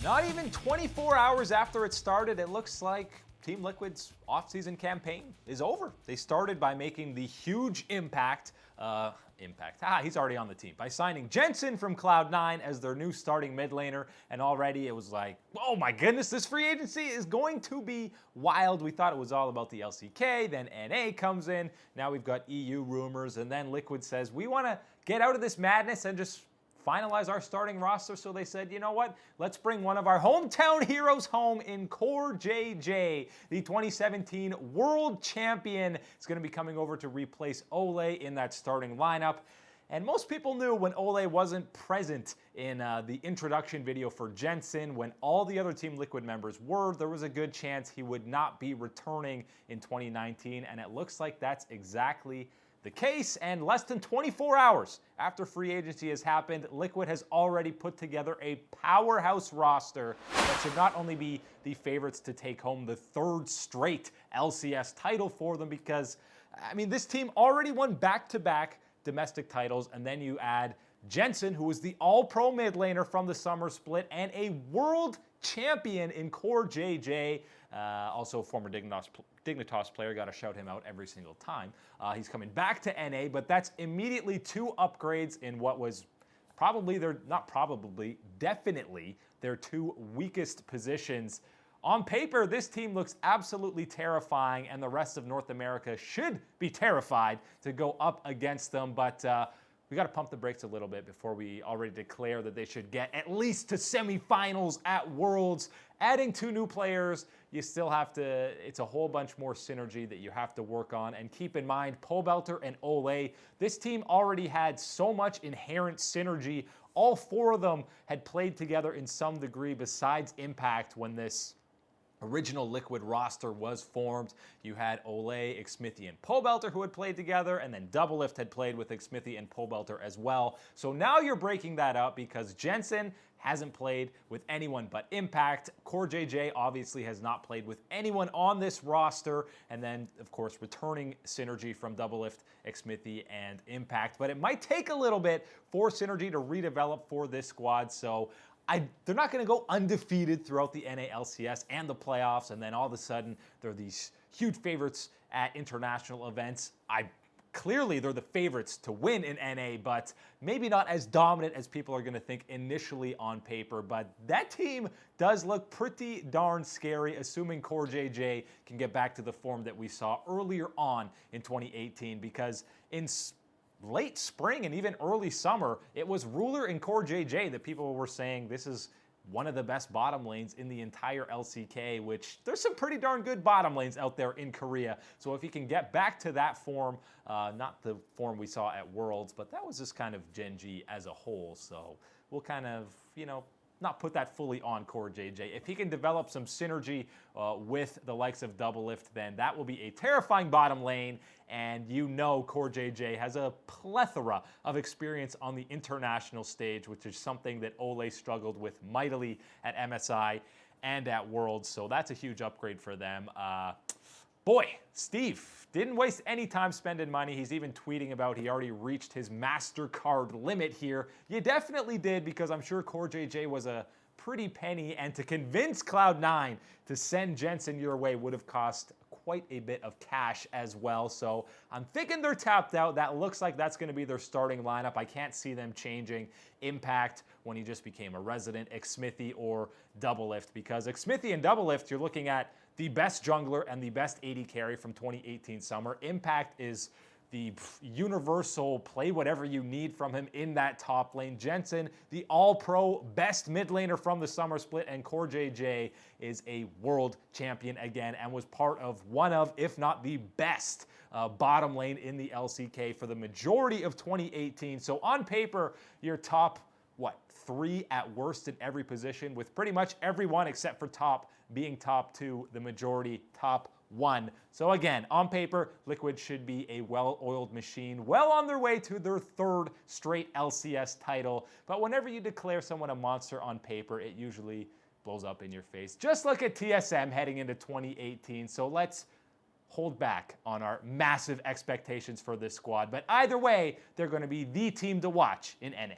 Not even 24 hours after it started, it looks like Team Liquid's off-season campaign is over. They started by making the huge impact, he's already on the team, by signing Jensen from Cloud9 as their new starting mid laner, and already it was like, oh my goodness, this free agency is going to be wild. We thought it was all about the LCK, then NA comes in, now we've got EU rumors, and then Liquid says, we want to get out of this madness and just finalize our starting roster. So they said, you know what? Let's bring one of our hometown heroes home in CoreJJ, the 2017 world champion. It's going to be coming over to replace Ole in that starting lineup. And most people knew when Ole wasn't present in the introduction video for Jensen, when all the other Team Liquid members were, there was a good chance he would not be returning in 2019. And it looks like that's exactly the case, and less than 24 hours after free agency has happened, Liquid has already put together a powerhouse roster that should not only be the favorites to take home the third straight LCS title for them, because, I mean, this team already won back-to-back domestic titles, and then you add Jensen, who was the all-pro mid laner from the summer split, and a world champion in CoreJJ, also a former Dignitas player, got to shout him out every single time. He's coming back to NA, but that's immediately two upgrades in what was definitely their two weakest positions. On paper, this team looks absolutely terrifying, and the rest of North America should be terrified to go up against them, but we got to pump the brakes a little bit before we already declare that they should get at least to semifinals at Worlds. Adding two new players, you still have to, it's a whole bunch more synergy that you have to work on. And keep in mind, Pobelter and Ole, this team already had so much inherent synergy. All four of them had played together in some degree besides Impact when this original Liquid roster was formed. You had Ole, Xmithie, and Pobelter who had played together, and then Doublelift had played with Xmithie and Pobelter as well. So now you're breaking that up because Jensen hasn't played with anyone but Impact. CoreJJ obviously has not played with anyone on this roster. And then, of course, returning synergy from Doublelift, Xmithie, and Impact. But it might take a little bit for synergy to redevelop for this squad. So they're not going to go undefeated throughout the NA LCS and the playoffs, and then all of a sudden they're these huge favorites at international events. Clearly they're the favorites to win in NA, but maybe not as dominant as people are going to think initially on paper. But that team does look pretty darn scary, assuming CoreJJ can get back to the form that we saw earlier on in 2018, because in late spring and even early summer, it was Ruler and CoreJJ that people were saying this is one of the best bottom lanes in the entire LCK, which there's some pretty darn good bottom lanes out there in Korea. So if he can get back to that form, not the form we saw at Worlds, but that was just kind of Gen G as a whole. So we'll kind of, not put that fully on CoreJJ. If he can develop some synergy with the likes of Doublelift, then that will be a terrifying bottom lane. And CoreJJ has a plethora of experience on the international stage, which is something that Ole struggled with mightily at MSI and at Worlds. So that's a huge upgrade for them. Boy, Steve didn't waste any time spending money. He's even tweeting about he already reached his MasterCard limit here. You definitely did, because I'm sure CoreJJ was a pretty penny, and to convince Cloud9 to send Jensen your way would have cost quite a bit of cash as well. So I'm thinking they're tapped out. That looks like that's going to be their starting lineup. I can't see them changing Impact when he just became a resident, Xmithie or Doublelift, because Xmithie and Doublelift, you're looking at the best jungler and the best AD carry from 2018 summer. Impact is the universal play whatever you need from him in that top lane. Jensen, the all-pro best mid laner from the summer split, and CoreJJ is a world champion again and was part of one of, if not the best, bottom lane in the LCK for the majority of 2018. So on paper, your top, three at worst in every position, with pretty much everyone except for top being top two, the majority top one. So again, on paper, Liquid should be a well-oiled machine, well on their way to their third straight LCS title. But whenever you declare someone a monster on paper, it usually blows up in your face. Just look at TSM heading into 2018. So let's hold back on our massive expectations for this squad. But either way, they're going to be the team to watch in NA.